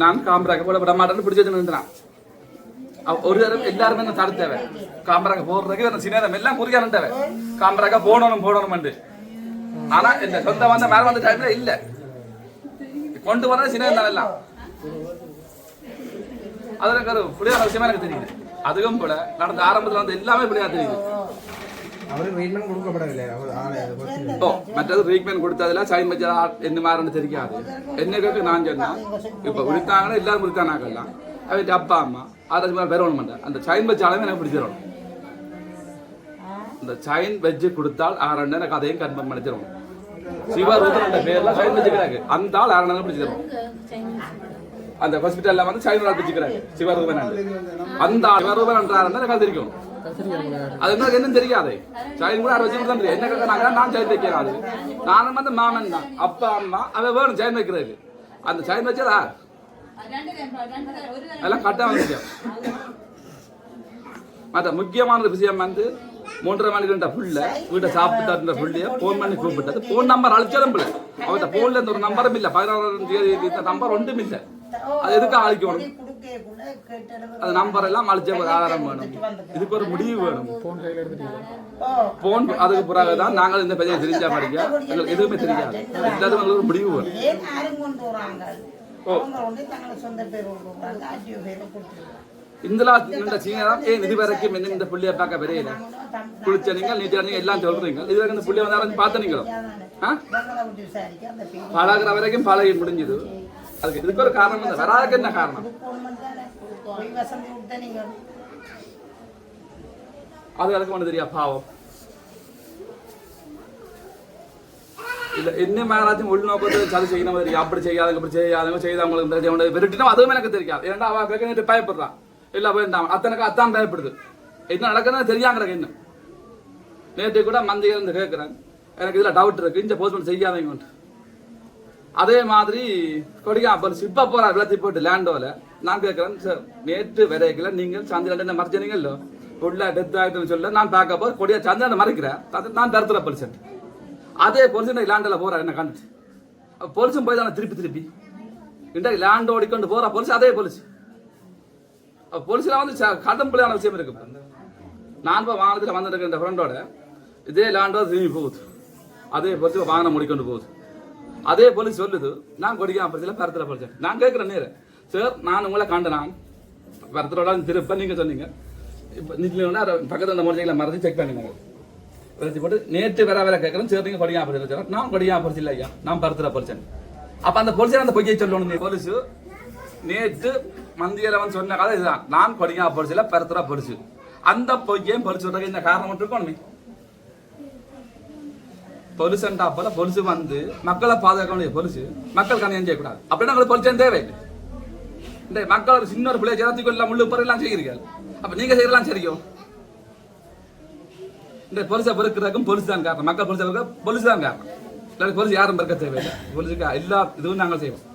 நான் காமராக போட விட மாட்டேன்னு பிடிச்சி வச்சுருந்தான். ஒரு தரம் எல்லாருமே என்ன தடுத்தவ காமராக போடுறதுக்கு சின்ன எல்லாம் குறிக்கானவ காமராக போடணும். ஆனா இந்த சொந்த வந்த மேல வந்த டைம்ல இல்ல கொண்டு வர சின்ன எல்லாம் அது எனக்கு ஒரு புரியாத விஷயமா எனக்கு தெரியுது. அதுவும் கூட நடந்த ஆரம்பத்துல வந்து எல்லாமே புரியாது தெரியுது. மற்றது ட்ரீட்மெண்ட் கொடுத்ததுல சைன் வச்சா என்ன மாதிரி தெரியாது. என்னக்கு நான் சொன்னா இப்ப விடுத்தாங்கன்னா எல்லாரும் விடுத்தானாக்கலாம் அவன் அப்பா அம்மா அதை பெறணும் மாட்டேன். அந்த சைன் வச்ச அளவு எனக்கு பிடிச்சிடணும். இந்த சைன் வச்சு கொடுத்தால் ஆரண்ட எனக்கு அதையும் கன்ஃபார்ம் பண்ணிச்சிடணும். சிவரூபன் பேர்ல சைன் வச்சுக்கிறாங்க அந்த ஆள் ஆரண்ட பிடிச்சிடணும். அந்த ஹாஸ்பிட்டல்ல வந்து சைன் பிடிச்சிக்கிறாங்க சிவரூபன் அந்த சிவரூபன் என்றாருன்னா எனக்கு தெரியும். அது என்ன தெரியாது சைன் கூட வச்சு தான் தெரியும். என்ன கேட்கறாங்க நான் சைன் வைக்கிறாரு நானும் வந்து மாமன் தான் அப்பா அம்மா அவன் வேணும் சைன் வைக்கிறது. அந்த சைன் வச்சதா அதெல்லாம் கட்டாம விஷயம். மற்ற முக்கியமான விஷயம் வந்து 3:30 மணிக்கு புள்ள வீட்டை சாப்பிட்டு புள்ளைய போன் பண்ணி கூப்பிட்டது. போன் நம்பர் அழிச்சதும் பிள்ளை அவர்கிட்ட போன்ல இருந்து ஒரு நம்பரும் இல்லை. 16ஆம் தேதி நம்பர் ஒன்றும் இல்லை. அது எதுக்காக அழிக்கணும்? அது நம்பர் எல்லாம் அழிச்ச ஒரு ஆதாரம் வேணும். இதுக்கு ஒரு முடிவு வேணும். போன் அதுக்கு பிறகுதான் நாங்கள் இந்த பெரிய தெரிஞ்சா படிக்க எங்களுக்கு எதுவுமே தெரியாது. எல்லாத்துக்கும் ஒரு முடிவு வேணும். இந்த சீனதான் ஏன் இது வரைக்கும் என்ன இந்த புள்ளிய பார்க்க பெரியல குளிச்ச நீங்க நீச்ச எல்லாம் சொல்றீங்க. இது வரைக்கும் இந்த புள்ளிய வந்து பார்த்த நீங்களும் பழகிற வரைக்கும் பழகி முடிஞ்சது. அதுக்கு இதுக்கு ஒரு காரணம் இல்லை. வராதுக்கு என்ன காரணம்? அது எனக்கு ஒண்ணு தெரியா பாவம் இல்ல என்ன மேலாச்சும் உள்நோக்கத்தை சரி செய்யணும் தெரியும். அப்படி செய்யாதுங்க இப்படி செய்யாதுங்க செய்தவங்களுக்கு விரட்டினா அதுவும் எனக்கு தெரியாது. ஏன்னா அவ கேட்க பயப்படுறான் இல்ல போயிருந்தான் அத்தனைக்கு அத்தான் பயப்படுது. என்ன நடக்குதுன்னு தெரியாங்க. இன்னும் நேற்று கூட மந்தியில இருந்து கேட்கிறேன் எனக்கு இதுல டவுட் இருக்கு இந்த போஸ்ட்மெண்ட் செய்யாதீங்க. அதே மாதிரி கொடியா இப்ப போறா விளத்தி போட்டு லேண்டோல நான் கேட்கிறேன் சார் நேற்று வரைக்கல நீங்கள் சந்திரன் மறைச்சீங்கல்ல உள்ள டெத் ஆகிட்டு சொல்ல நான் பார்க்க போது கொடியா சந்திரன் மறைக்கிறேன் நான் தருத்துற பர்சன்ட் அதே பொலிசு லேண்டில் போறா என்ன கண்டுச்சு பொலிசும் போய் தானே திருப்பி இன்றைக்கு லேண்ட் ஓடிக்கொண்டு போறா பொலிசு அதே பொலிசு பொலிசுல வந்து கடம்புலையான விஷயம் இருக்கு. நான் இப்போ வாகனத்தில் வந்துருக்க ஃப்ரெண்டோட இதே லேண்டோ திரும்பி போகுது. அதே பொலிசு வாகனம் முடிக்கொண்டு போகுது. அதே போலீஸ் சொல்லுது நான் கொடிக்காம பரிசில பரத்துல படிச்சேன். நான் கேட்கிறேன் நேரு சார் நான் உங்களை கண்டு நான் பரத்தோட திருப்ப நீங்க சொன்னீங்க இப்போ நிக்கலன்னா பக்கத்துல அந்த மொழிகளை மறந்து செக் பண்ணினாங்க போட்டு நேற்று வேற கேட்கறேன் சார் நீங்க கொடிக்காம பரிசில நான் கொடிக்காம பரிசில ஐயா நான் பரத்துல படிச்சேன். அப்ப அந்த போலீஸ் அந்த பொய்யை சொல்லணும். போலீஸ் நேற்று மந்தியில வந்து சொன்ன கதை இதுதான் நான் கொடிக்காம பரிசில பரத்துல படிச்சு அந்த பொய்யையும் பரிசு சொல்றதுக்கு இந்த காரணம் மட்டும் இருக்கணுமே. பொலிசண்டா போல பொலிசு வந்து மக்களை பாதுகாக்க வேண்டிய பொலிசு மக்கள் கண்ணியம் செய்யக்கூடாது. அப்படின்னா உங்களுக்கு பொலிசன் தேவையில்லை. இந்த மக்கள் சின்ன ஒரு பிள்ளை ஜனத்துக்கு முள்ளு எல்லாம் செய்கிறீர்கள். அப்ப நீங்க செய்யலாம் சரிக்கும். இந்த பொலிசை பொறுக்கிறதுக்கும் பொலிசு தான் காரணம். மக்கள் பொலிசை பொலிசு தான் காரணம். இல்லை பொலிசு யாரும் பொறுக்க தேவையில்லை. பொலிசுக்கு எல்லா இதுவும் நாங்கள் செய்வோம்.